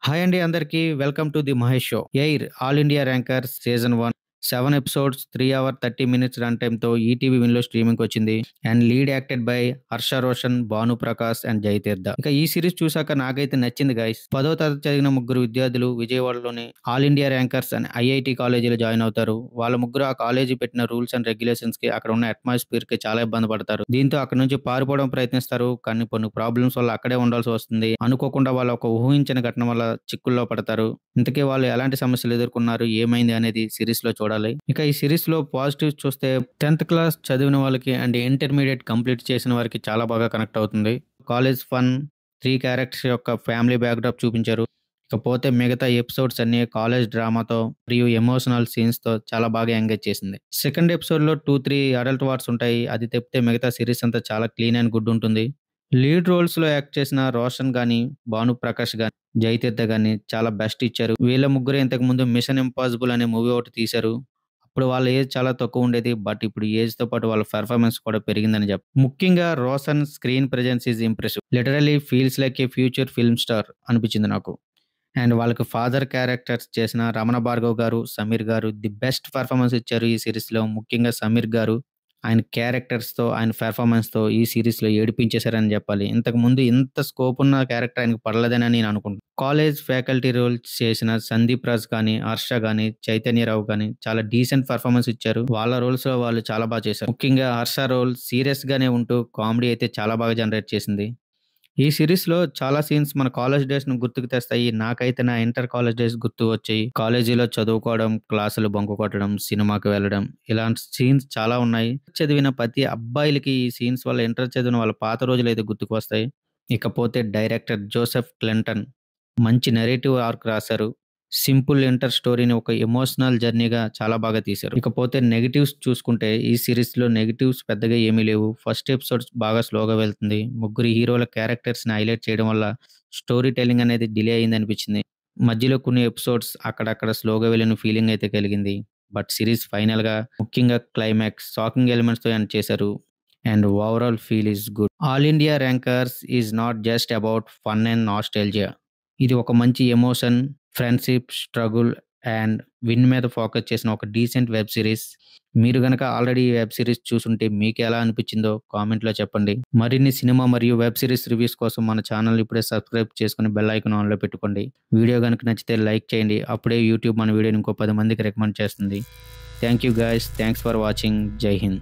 Hi అండి అందరికీ. Welcome to the Mahesh show. Air all India rankers season 1 7 episodes 3 hour 30 minutes run టైమ్‌తో ETV విన్‌లో స్ట్రీమింగ్‌కొచ్చింది. And lead acted by Harsha Roshan, Bhanu Prakash and Jayatheertha. ఇక ఈ సిరీస్ చూసాక నాకైతే నచ్చింది గైస్. 10వ తరగతి చదివిన ముగ్గురు విద్యార్థులు విజయవాడలోని all India rankers and IIT కాలేజీలో జాయిన్ అవుతారు. వాళ్ళ ముగ్గురు ఆ కాలేజీ పెట్టిన రూల్స్ అండ్ రెగ్యులేషన్స్‌కి అక్కడ ఉన్న అట్మాస్ఫియర్‌కి చాలా ఇబ్బంది పడతారు. దీంతో అక్కడి నుంచి పారిపోవడం ప్రయత్నిస్తారు. కానీ కొన్ని ప్రాబ్లమ్స్ వల్ల అక్కడే ఉండాల్సి వస్తుంది. అనుకోకుండా వాళ్ళ ఒక ఊహించని ఘటన వల్ల చిక్కుల్లో పడతారు. ఇంతకీ వాళ్ళు ఎలాంటి సమస్యలు ఎదుర్కొన్నారు, ఏమైంది అనేది సిరీస్ లో చూడాలి. ఇక ఈ సిరీస్ లో పాజిటివ్స్ చూస్తే 10th క్లాస్ చదివిన వాళ్ళకి అండ్ ఇంటర్మీడియట్ కంప్లీట్ చేసిన వారికి చాలా బాగా కనెక్ట్ అవుతుంది. కాలేజ్ ఫన్, 3 క్యారెక్టర్స్ యొక్క ఫ్యామిలీ బ్యాక్డ్రాప్ చూపించారు. ఇకపోతే మిగతా ఎపిసోడ్స్ అన్ని కాలేజ్ డ్రామాతో మరియు ఎమోషనల్ సీన్స్ తో చాలా బాగా ఎంగేజ్ చేసింది. సెకండ్ ఎపిసోడ్ లో 2-3 అడల్ట్ వార్స్ ఉంటాయి. అది తప్పితే మిగతా సిరీస్ అంతా చాలా క్లీన్ అండ్ గుడ్ ఉంటుంది. లీడ్ రోల్స్ లో యాక్ట్ చేసిన రోషన్ గాని, భాను ప్రకాష్ గాని, జయతీర్థ గాని చాలా బెస్ట్ ఇచ్చారు. వీళ్ళ ముగ్గురు ఇంతకు ముందు మిషన్ ఇంపాసిబుల్ అనే మూవీ ఒకటి తీశారు. అప్పుడు వాళ్ళ ఏజ్ చాలా తక్కువ ఉండేది. బట్ ఇప్పుడు ఏజ్ తో పాటు వాళ్ళ పెర్ఫార్మెన్స్ కూడా పెరిగిందని ముఖ్యంగా Roshan screen presence is impressive. Literally feels like A future film star అనిపించింది నాకు. అండ్ వాళ్ళకి ఫాదర్ క్యారెక్టర్స్ చేసిన రమణ భార్గవ్ గారు, సమీర్ గారు ది బెస్ట్ పెర్ఫార్మెన్స్ ఇచ్చారు ఈ సిరీస్ లో. ముఖ్యంగా సమీర్ గారు ఆయన క్యారెక్టర్స్ తో, ఆయన పెర్ఫార్మెన్స్ తో ఈ సిరీస్ లో ఏడిపించేశారని చెప్పాలి. ఇంతకు ముందు ఇంత స్కోప్ ఉన్న క్యారెక్టర్ ఆయనకు పడలేదని నేను అనుకుంటున్నాను. కాలేజ్ ఫ్యాకల్టీ రోల్స్ చేసిన సందీప్ రాజ్ కానీ, హర్ష కానీ, చైతన్యరావు కానీ చాలా డీసెంట్ పెర్ఫార్మెన్స్ ఇచ్చారు. వాళ్ళ రోల్స్ లో వాళ్ళు చాలా బాగా చేశారు. ముఖ్యంగా హర్ష రోల్ సీరియస్ గానే ఉంటూ కామెడీ అయితే చాలా బాగా జనరేట్ చేసింది. ఈ సిరీస్‌లో చాలా సీన్స్ మన కాలేజ్ డేస్‌ని గుర్తుకు తెస్తాయి. నాకైతే నా ఇంటర్ కాలేజ్ డేస్ గుర్తు వచ్చాయి. కాలేజీలో చదువుకోవడం, క్లాసులు బంక్ కొట్టడం, సినిమాకి వెళ్ళడం ఇలాంటి సీన్స్ చాలా ఉన్నాయి. చదివిన ప్రతి అబ్బాయిలకి ఈ సీన్స్ వల్ల ఇంటర్ చదివిన వాళ్ళ పాత రోజులైతే గుర్తుకు వస్తాయి. ఇకపోతే డైరెక్టర్ జోసెఫ్ క్లింటన్ మంచి నెరేటివ్ ఆర్క్ రాశారు. సింపుల్ ఇంటర్ స్టోరీని ఒక ఎమోషనల్ జర్నీగా చాలా బాగా తీశారు. ఇకపోతే నెగెటివ్స్ చూసుకుంటే ఈ సిరీస్ లో నెగెటివ్స్ పెద్దగా ఏమీ లేవు. ఫస్ట్ ఎపిసోడ్స్ బాగా స్లోగా వెళ్తుంది. ముగ్గురు హీరోల క్యారెక్టర్స్ ని హైలైట్ చేయడం వల్ల స్టోరీ టెల్లింగ్ అనేది డిలే అయింది అనిపించింది. మధ్యలో కొన్ని ఎపిసోడ్స్ అక్కడక్కడ స్లోగా వెళ్ళిన ఫీలింగ్ అయితే కలిగింది. బట్ సిరీస్ ఫైనల్ గా ముఖ్యంగా క్లైమాక్స్ షాకింగ్ ఎలిమెంట్స్ తో ఎండ్ చేశారు. And overall feel is good. All India rankers is not just about fun and nostalgia. ఇది ఒక మంచి emotion, friendship, struggle and win మీద ఫోకస్ చేసిన ఒక డీసెంట్ వెబ్ సిరీస్. మీరు గనక ఆల్రెడీ ఈ వెబ్ సిరీస్ చూసుంటే మీకు ఎలా అనిపించిందో కామెంట్లో చెప్పండి. మరిన్ని సినిమా మరియు వెబ్ సిరీస్ రివ్యూస్ కోసం మన ఛానల్ ఇప్పుడే సబ్స్క్రైబ్ చేసుకుని బెల్ ఐకాన్ ఆన్లో పెట్టుకోండి. వీడియో కనుక నచ్చితే లైక్ చేయండి. అప్పుడే యూట్యూబ్ మన వీడియోని ఇంకో 10 మందికి రికమెండ్ చేస్తుంది. Thank you guys. Thanks for watching. జై హింద్.